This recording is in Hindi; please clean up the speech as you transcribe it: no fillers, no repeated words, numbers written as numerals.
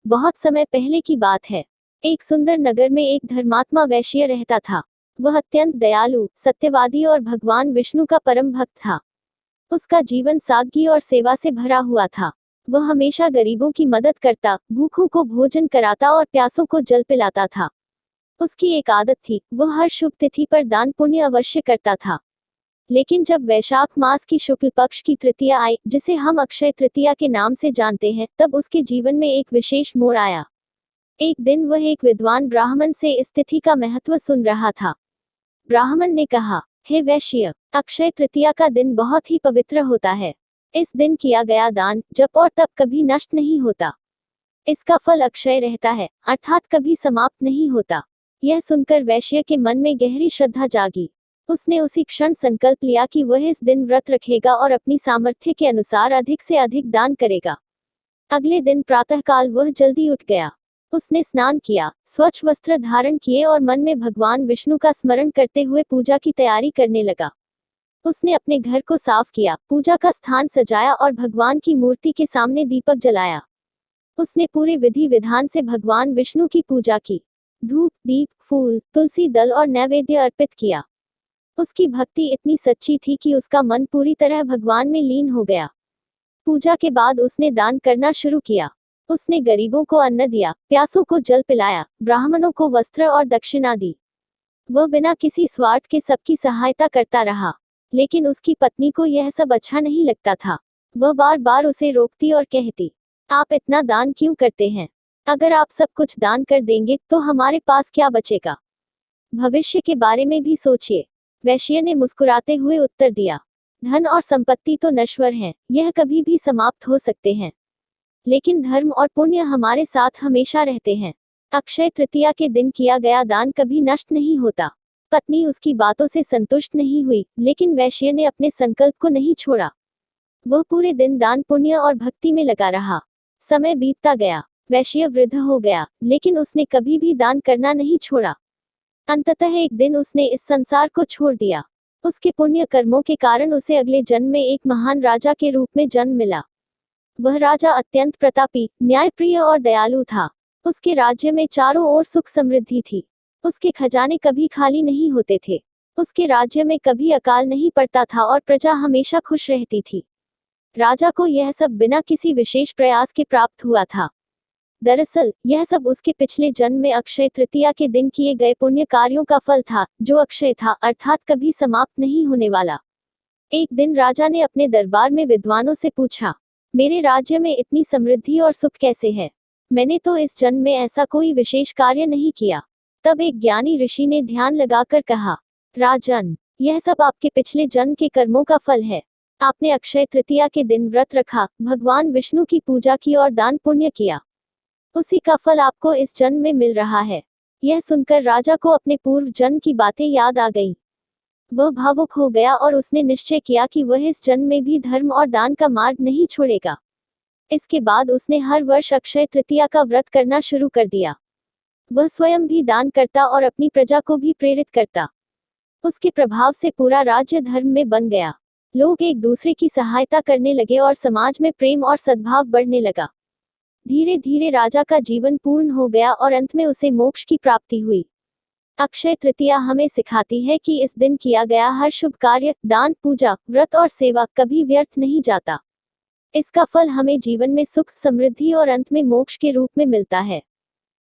बहुत समय पहले की बात है। एक सुंदर नगर में एक धर्मात्मा वैश्य रहता था। वह अत्यंत दयालु, सत्यवादी और भगवान विष्णु का परम भक्त था। उसका जीवन सादगी और सेवा से भरा हुआ था। वह हमेशा गरीबों की मदद करता, भूखों को भोजन कराता और प्यासों को जल पिलाता था। उसकी एक आदत थी, वह हर शुभ तिथि पर दान पुण्य अवश्य करता था। लेकिन जब वैशाख मास की शुक्ल पक्ष की तृतीया आई, जिसे हम अक्षय तृतीया के नाम से जानते हैं, तब उसके जीवन में एक विशेष मोड़ आया। एक दिन वह एक विद्वान ब्राह्मण से इस तिथि का महत्व सुन रहा था। ब्राह्मण ने कहा, हे वैश्य, अक्षय तृतीया का दिन बहुत ही पवित्र होता है। इस दिन किया गया दान जब और तब कभी नष्ट नहीं होता। इसका फल अक्षय रहता है, अर्थात कभी समाप्त नहीं होता। यह सुनकर वैश्य के मन में गहरी श्रद्धा जागी। उसने उसी क्षण संकल्प लिया कि वह इस दिन व्रत रखेगा और अपनी सामर्थ्य के अनुसार अधिक से अधिक दान करेगा। अगले दिन प्रातःकाल वह जल्दी उठ गया। उसने स्नान किया, स्वच्छ वस्त्र धारण किए और मन में भगवान विष्णु का स्मरण करते हुए पूजा की तैयारी करने लगा। उसने अपने घर को साफ किया, पूजा का स्थान सजाया और भगवान की मूर्ति के सामने दीपक जलाया। उसने पूरे विधि विधान से भगवान विष्णु की पूजा की। धूप, दीप, फूल, तुलसी दल और नैवेद्य अर्पित किया। उसकी भक्ति इतनी सच्ची थी कि उसका मन पूरी तरह भगवान में लीन हो गया। पूजा के बाद उसने दान करना शुरू किया। उसने गरीबों को अन्न दिया, प्यासों को जल पिलाया, ब्राह्मणों को वस्त्र और दक्षिणा दी। वह बिना किसी स्वार्थ के सबकी सहायता करता रहा। लेकिन उसकी पत्नी को यह सब अच्छा नहीं लगता था। वह बार बार उसे रोकती और कहती, आप इतना दान क्यों करते हैं? अगर आप सब कुछ दान कर देंगे तो हमारे पास क्या बचेगा? भविष्य के बारे में भी सोचिए। वैश्य ने मुस्कुराते हुए उत्तर दिया, धन और संपत्ति तो नश्वर हैं, यह कभी भी समाप्त हो सकते हैं। लेकिन धर्म और पुण्य हमारे साथ हमेशा रहते हैं। अक्षय तृतीया के दिन किया गया दान कभी नष्ट नहीं होता। पत्नी उसकी बातों से संतुष्ट नहीं हुई, लेकिन वैश्य ने अपने संकल्प को नहीं छोड़ा। वह पूरे दिन दान पुण्य और भक्ति में लगा रहा। समय बीतता गया, वैश्य वृद्ध हो गया, लेकिन उसने कभी भी दान करना नहीं छोड़ा। अंततः एक दिन उसने इस संसार को छोड़ दिया। उसके पुण्य कर्मों के कारण उसे अगले जन्म में एक महान राजा के रूप में जन्म मिला। वह राजा अत्यंत प्रतापी, न्यायप्रिय और दयालु था। उसके राज्य में चारों ओर सुख समृद्धि थी। उसके खजाने कभी खाली नहीं होते थे। उसके राज्य में कभी अकाल नहीं पड़ता था और प्रजा हमेशा खुश रहती थी। राजा को यह सब बिना किसी विशेष प्रयास के प्राप्त हुआ था। दरअसल यह सब उसके पिछले जन्म में अक्षय तृतीया के दिन किए गए पुण्य कार्यों का फल था, जो अक्षय था, अर्थात कभी समाप्त नहीं होने वाला। एक दिन राजा ने अपने दरबार में विद्वानों से पूछा, मेरे राज्य में इतनी समृद्धि और सुख कैसे है? मैंने तो इस जन्म में ऐसा कोई विशेष कार्य नहीं किया। तब एक ज्ञानी ऋषि ने ध्यान लगाकर कहा, राजन, यह सब आपके पिछले जन्म के कर्मों का फल है। आपने अक्षय तृतीया के दिन व्रत रखा, भगवान विष्णु की पूजा की और दान पुण्य किया। उसी का फल आपको इस जन्म में मिल रहा है। यह सुनकर राजा को अपने पूर्व जन्म की बातें याद आ गईं। वह भावुक हो गया और उसने निश्चय किया कि वह इस जन्म में भी धर्म और दान का मार्ग नहीं छोड़ेगा। इसके बाद उसने हर वर्ष अक्षय तृतीया का व्रत करना शुरू कर दिया। वह स्वयं भी दान करता और अपनी प्रजा को भी प्रेरित करता। उसके प्रभाव से पूरा राज्य धर्म में बन गया। लोग एक दूसरे की सहायता करने लगे और समाज में प्रेम और सद्भाव बढ़ने लगा। धीरे धीरे राजा का जीवन पूर्ण हो गया और अंत में उसे मोक्ष की प्राप्ति हुई। अक्षय तृतीया हमें सिखाती है कि इस दिन किया गया हर शुभ कार्य, दान, पूजा, व्रत और सेवा कभी व्यर्थ नहीं जाता। इसका फल हमें जीवन में सुख, समृद्धि और अंत में मोक्ष के रूप में मिलता है।